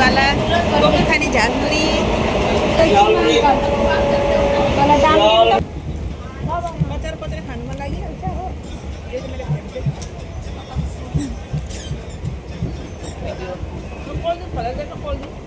वाला कोको खाने झालमुरी पचार पचार खानु मन लागिहाल्छ हो यो चाहिँ मैले फेभरेट कोल्ड ड्रिङ्क खोला चाहिँ कोल्ड ड्रिङ्क